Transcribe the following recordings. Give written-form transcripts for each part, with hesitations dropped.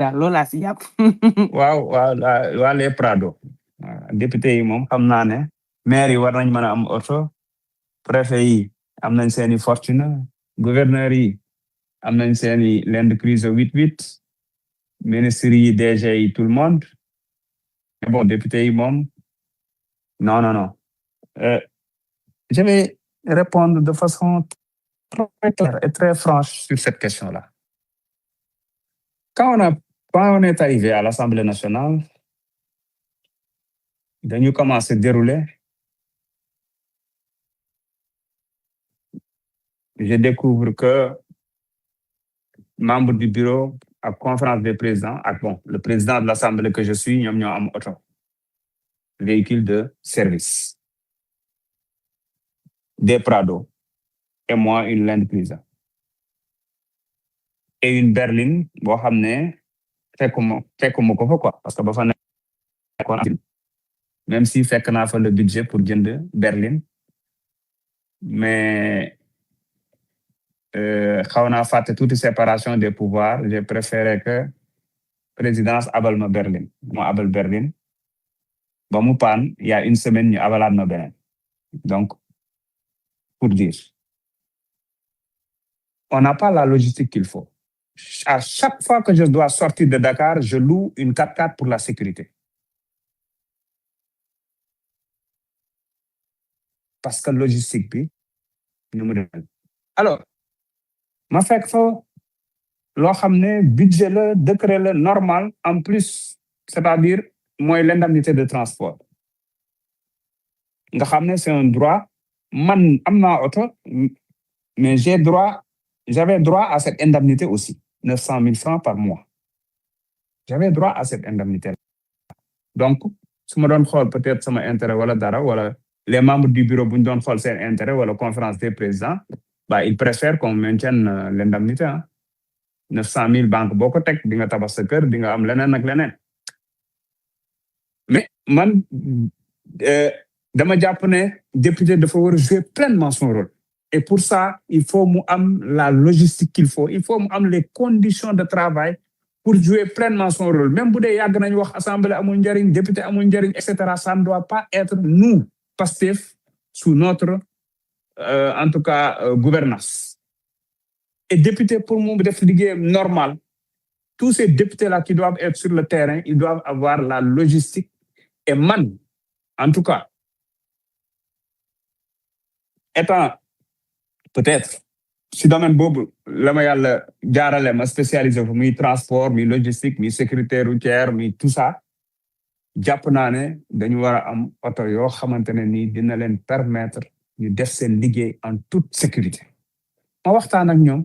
daal loolu laa si jàpp. waa les Prado député yi moom xam naa ne maire yi war nañ mën a am oto, préfet yi am nañ seeni fortune, gouverneur yi am nañ seeni Land Cruiser 88, ministres yi, DG yi, tout le monde. Mais bon, député yi moom non. Je vais répondre de façon très claire et très franche sur cette question-là. Quand on est arrivé à l'Assemblée nationale, dañu commencé dérouler. Je découvre que membre du bureau à conférence des présidents, le président de l'Assemblée que je suis, ñoom ñoo am auto, véhicule de service, des Prado, et moi une Land Cruiser et une berline boo xam ne fekkuma ko fa quoi, parce que ba fa nekkoon, même si fekk naa fa le budget pour jënd berline, mais xaw naa fàtte toute séparation des pouvoirs. J'ai préféré que présidence abal ma berline, moo abal berline ba mu paan il y a une semaine ñu abalaat ma beneen. Donc pour dire, on n'a pas la logistique qu'il faut. À chaque fois que je dois sortir de Dakar, je loue une 4x4 pour la sécurité. Parce que logistique bi ñu mu demee. Alors ma fekk fa loo xam ne budget la, décret la, normal en plus, c'est-à-dire mooy l'indemnité de transport. Nga xam ne c'est un droit. Man am naa oto, mais j'avais droit à cette indemnité aussi, 900 000 francs par mois. J'avais droit à cette indemnité. Donc, su ma doon xool peut-être sama intérêt wala dara, wala les membres du bureau bu ñu doon xool seen intérêt wala conférence des présidents, ils préfèrent qu'on maintienne l'indemnité. 900 000 banque boo ko teg di nga tabax sa kër, di nga am leneen ak leneen. Mais man dama jàpp ne député dafa war a jouer pleinement son rôle. Et pour ça, il faut mu am la logistique qu'il faut. Il faut mu am les conditions de travail pour jouer pleinement son rôle. Même bu dee yàgg nañu wax assemblée amul njariñ, député amul njariñ, etc. Ça ne doit pas être nous, Pastef, sous notre, en tout cas, gouvernance. Et député, pour mu def liggéeyam normal, tous ces députés-là qui doivent être sur le terrain, ils doivent avoir la logistique. Et man, en tout cas, étant peut-être si domaine boobu la ma yàlla jaarale ma spécialisé fu muy transport, muy logistique, muy sécurité routière, muy tout ça, jàpp naa ne dañu war a am oto yoo xamante ne nii dina leen permettre ñu def seen liggéey en toute sécurité. Ma waxtaan ak ñoom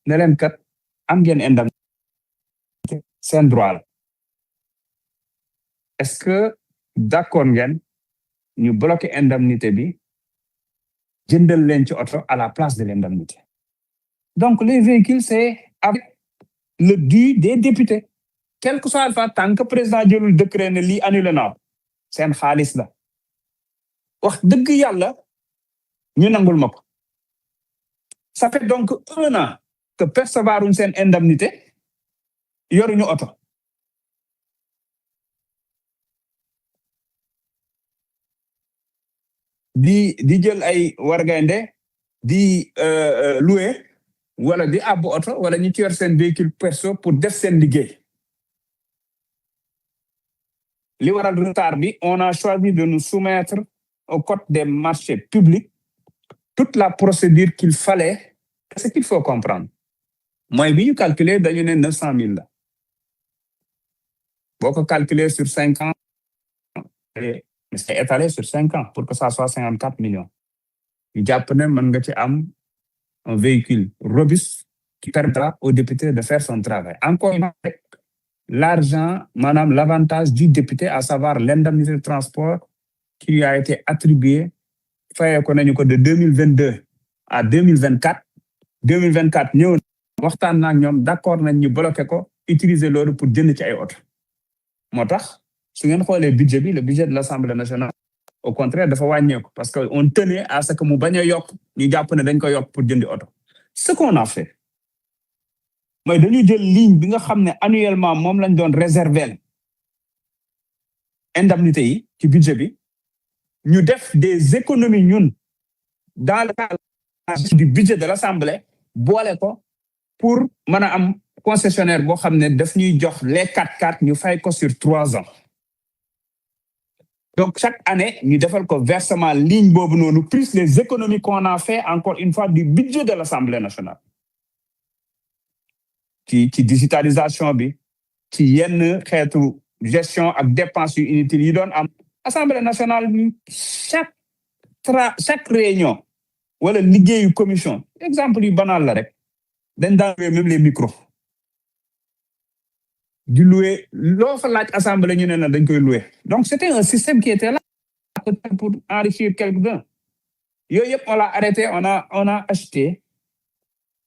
ne leen kat am ngeen indemnité, seen droit la. Est-ce que d'accord ngeen ñu bloquer indemnité bi, jëndal leen ci oto à la place de l'indemnité? Donc les véhicules, c'est avec le dû des députés. Quel que soit alpha, tant que président jëlul décret ne lii annulé naa, seen xaalis la. Wax dëgg yàlla ñu nangul ma ko. Ça fait donc 1 an que percevoiruñ seen indemnité, yoruñu oto. di jël ay wargaynde di louer wala di abbu oto wala ñu ci yor seen véhicule perso pour def seen liggéey. Li waral retard bi, on a choisi de nous soumettre au code des marchés publics toute la procédure qu'il fallait. Ce qu'il faut comprendre mooy bi ñu calculer dañu ne 900 000 la. Boo ko calculer sur 5 ans, c'est étalé sur 5 ans pour que ça soit 54 millions. Ñu jàpp ne mën nga ci am un véhicule robuste qui permettra aux députés de faire son travail. Encore une fois, l'argent, madame, l'avantage du député, à savoir l'indemnité de transport qui lui a été attribuée, fayee ko nañu ko de 2022 à 2024. 2024 ñëw waxtaan naa ak ñoom, d'accord nañ ñu bloqué ko, utiliser loolu pour jënd ci ay oto. Moo tax su ngeen xoolee budget bi, le budget de l'Assemblée nationale, au contraire dafa wàññeeku parce que on tenait à ce que mu bañ a yokk, ñu jàpp ne dañ ko yokk pour jëndi oto. Ce qu'on a fait, mooy dañu jël ligne bi nga xam ne annuellement moom lañ doon réserver indemnité yi ci budget bi ñu def des économies ñun dans le cadre du budget de l'Assemblée boole ko pour mën a am concessionnaire boo xam ne daf ñuy jox les 4x4 ñu fay ko sur 3 ans. Donc chaque année ñu defal ko versement ligne boobu noonu plus les économies qu'on a fait encore une fois du budget de l'Assemblée nationale. ci digitalisation bi ci yenn xeetu gestion ak dépenses yu inutiles yi doon am Assemblée nationale chaque réunion wala liggéeyu commission exemple yu banal la rek dañ daan louer même les micros di louer loo fa laaj Assemblée ñu ne na dañ koy louer donc c'était un système qui était là pour enrichir quelqu'un yooyu yëpp on l'a arrêté on a acheté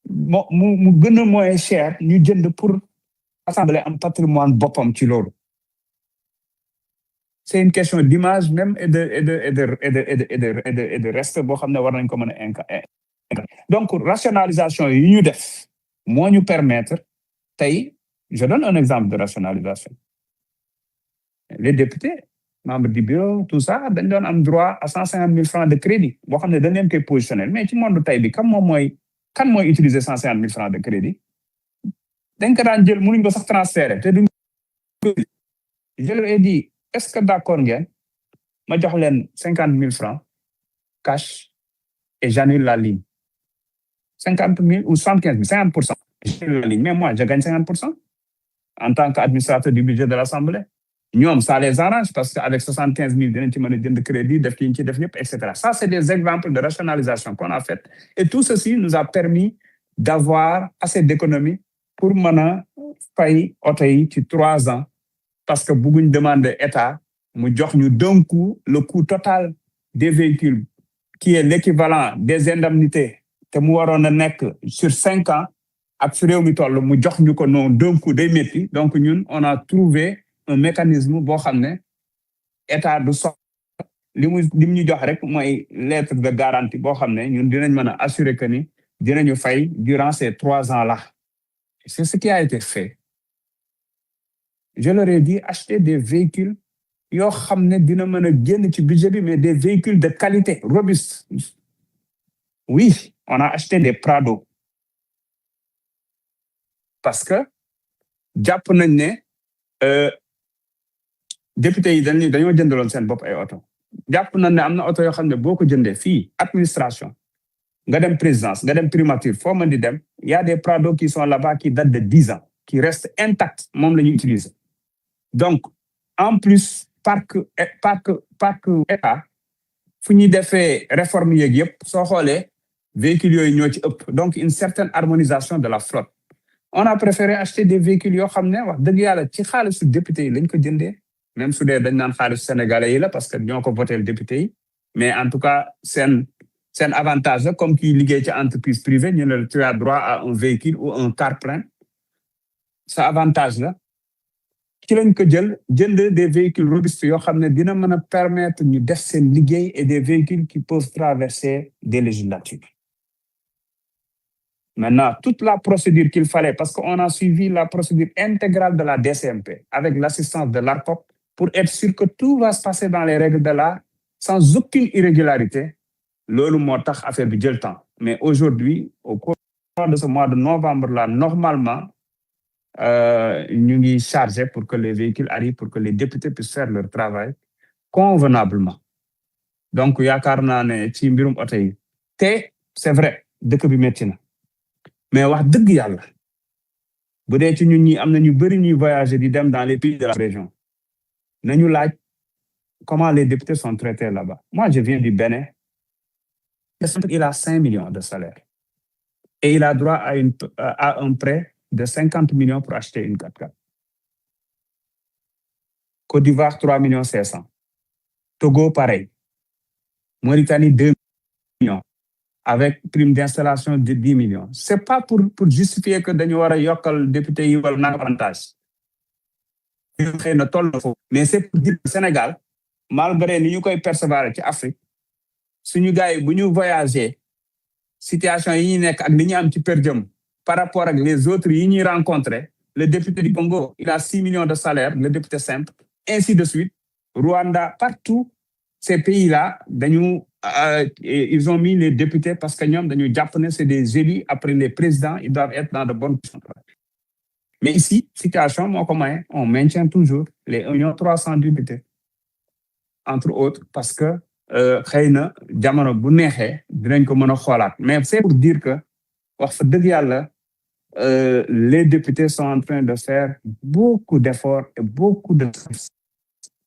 mu gën a moins cher ñu jënd pour Assemblée am patrimoine boppam ci loolu. C'est une question d'image même et de reste boo xam ne war nañ ko mën a donc rationalisation yi ñu def moo ñu permettre tey je donne un exemple de rationalisation. Les députés membres du bureau tout ça dañ doon am droit à 150 000 francs de crédit boo xam ne dañ leen koy positionner mais ci monde tey bi kan mooy utiliser 150 000 francs de crédit dañ ko daan jël mënuñ ko sax transférer te duñ je leur ai dit est-ce que d'accord ngeen ma jox leen 50 000 francs cash et j'annule la ligne 50 000 ou 75 000 50%. J'annule la ligne mais moi je gagne 50% en tant qu'administrateur du budget de l'Assemblée. ñoom ça les arrange parce que avec 75 000 dinañ ci mën a jënd crédit def ci def ñëpp etc. Ça c'est des exemples de rationalisation qu'on a fait et tout ceci nous a permis d'avoir assez d'économies pour mën a fay oto yi ci 3 ans parce que bëgguñ demander état mu jox ñu d'un coup le coût total des véhicules qui est l'équivalent des indemnités te mu waroon a nekk sur 5 ans ak fi réew mi toll mu jox ñu ko noonu d'un coup day métti donc ñun on a trouvé un mécanisme boo xam ne état du sox li mu ñu jox rek mooy lettre de garantie boo xam ne ñun dinañ mën a assurer que ni dinañu fay durant ces 3 ans là. C'est ce qui a été fait. Je leur ai dit acheter des véhicules yoo xam ne dina mën a génn ci budget bi mais des véhicules de qualité robustes. Oui, on a acheté des Prado parce que jàpp nañ ne député yi dañoo jëndaloon seen bopp ay oto jàpp nañ ne am na oto yoo xam ne boo ko jëndee fii administration nga dem présidence nga dem primature foo mën di dem y a des Prado qui sont là-bas qui datent de 10 ans qui restent intacts moom la ñuy utiliser donc en plus parc état fu ñuy defee réforme yeeg yëpp soo xoolee véhicules yooyu ñoo ci ëpp donc une certaine harmonisation de la flotte on a préféré acheter des véhicules yoo xam ne wax dëgg yàlla ci xaalisu député yi lañ ko jëndee même su dee dañ naan xaalisu sénégalais yi la parce que ñoo ko voté député yi mais en tout cas seen avantage la comme kii liggéey ci entreprise privée ñu ne tu as droit à un véhicule ou un car plein sa avantage la ci lañ ko jënd des véhicules robustes yoo xam ne dina mën a permettre ñu def seen liggéey et des véhicules qui peuvent traverser des législatures. Maintenant, toute la procédure qu'il fallait, parce qu'on a suivi la procédure intégrale de la DCMP avec l'assistance de l'ARCOP pour être sûr que tout va se passer dans les règles de l'art sans aucune irrégularité. Loolu moo tax affaire bi jël temps. Mais aujourd'hui, au cours de ce mois de novembre-là, normalement, ñu ngi chargé pour que les véhicules arrivent, pour que les députés puissent faire leur travail convenablement. Donc, yaakaar naa ne ci mbirum oto yi te c'est vrai dëkk bi métti na mais wax dëgg yàlla bu dee ci ñun ñi am na ñu bëri ñuy voyager di dem dans les pays de la région nañu laaj comment les députés sont traités là-bas. Moi, je viens du Bénin. Il a 5 millions de salaire et il a droit à un prêt de 50 millions pour acheter une 4x4. Côte d'Ivoire, 3 millions 500. Togo, pareil. Mauritanie, 2 millions. Avec prime d'installation de 10 millions. C'est pas pour justifier que dañu war a yokkal député yi wala naan avantage. Xëy na toll na foofu. Mais c'est pour dire que Sénégal, malgré ni ñu koy percevoir ci Afrique, suñu gars yi bu ñu voyager situation yi ñu nekk ak li ñu am ci per diem par rapport à les autres yi ñuy rencontrer, le député du Congo, il a 6 millions de salaire, le député simple, ainsi de suite. Rwanda, partout, ces pays-là, ils ont mis les députés parce que les Japonais, c'est des élus. Après les présidents, ils doivent être dans de bonnes conditions. Mais ici, situation, on maintient toujours les 1,3 million députés. Entre autres, parce que xëy na jamono bu neexee dinañ ko mën a xoolaat mais c'est pour dire que wax fa dëgg yàlla les députés sont en train de faire beaucoup d'efforts et beaucoup de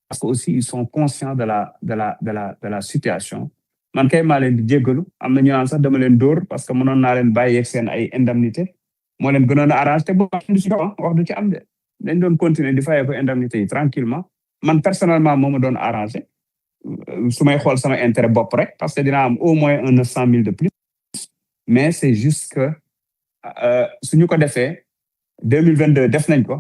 parce que aussi ils sont conscients de la situation man kay maa leen di jéggalu am na ñu naan sax dama leen dóor parce que mënoon naa leen bàyyi seen ay indemnité moo leen gënoon a arrangé te wax du ci am de dañ doon continuer di fayee ko indemnité yi tranquillement man personnellement moo ma doon arrangé su may xool sama intérêt bopp rek parce que dina am au moins 900 000 de plus mais c'est juste que suñu ko defee 2022 def nañ ko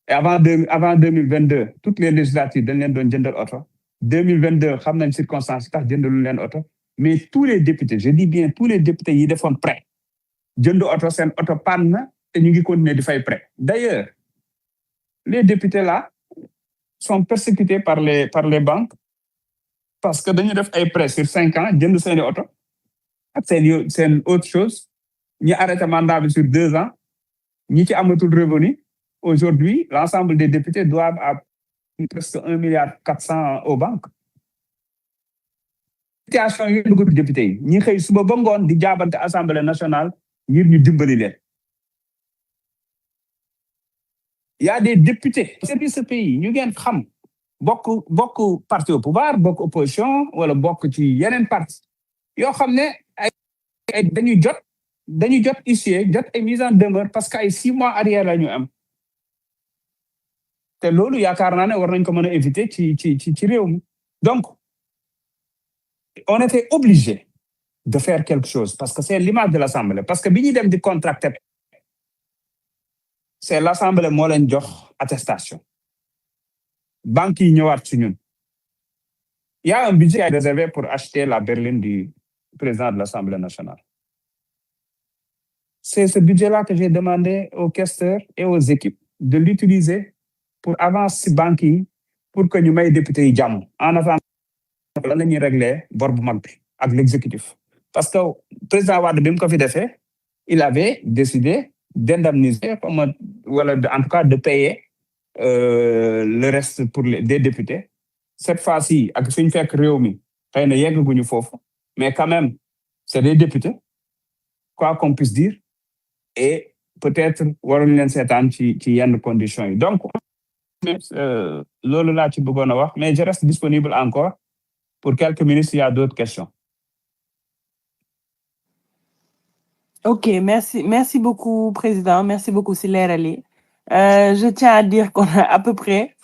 et avant 2022 toutes les législatives dañ leen doon jëndal oto 2022 xam nañ circonstances tax jëndaluñ leen oto mais tous les députés je dis bien tous les députés yi defoon prêt jënd oto seen oto panne na te ñu ngi continuer di fay prêt d'ailleurs les députés là sont persécutés par les banques parce que dañu def ay prêts sur 5 ans jënd seeni oto ak seen autre chose ñi arrêté mandat bi sur 2 ans ñi ci amatul revenu aujourd'hui l'ensemble des députés doivent à presque 1,4 milliard aux banques situation yooyu dugg députés yi ñi xëy suba ba ngoon di jaabante assemblée nationale ngir ñu dimbali leen il y a des députés ci ce pays ñu ngeen xam bokk parti au pouvoir bokk opposition wala bokk ci yeneen parti yoo xam ne ay dañuy jot huissier jot ay mise en demeure parce que ay 6 mois arrière la ñu am te loolu yaakaar naa ne war nañ ko mën a éviter ci réew mi donc on était obligé de faire quelque chose parce que c'est l'image de l'Assemblée parce que bi ñuy dem di contracter c'est l'Assemblée moo leen jox attestation banque yi ñëwaat ci ñun il y a un budget réservé pour acheter la berline du président de l'Assemblée nationale. C'est ce budget-là que j'ai demandé aux questeurs et aux équipes de l'utiliser pour avancer banque yi pour que ñu may député yi jàmm en attendant lan la ñuy régler bor bu mag bi ak l'exécutif parce que président Wade bi mu ko fi defee il avait décidé d'indemniser wala en tout cas de payer le reste pour des députés cette fois-ci ak fi ñu fekk réew mi xëy na yeggaguñu foofu mais quand même c'est des députés quoi qu'on puisse dire et peut-être waruñu leen seetaan ci yenn conditions yi donc loolu laa ci bëggoon a wax mais je reste disponible encore pour quelques minutes s'il y a d'autres questions. Ok, merci beaucoup président, merci beaucoup si leeral yi je tiens à dire qu'on a à peu près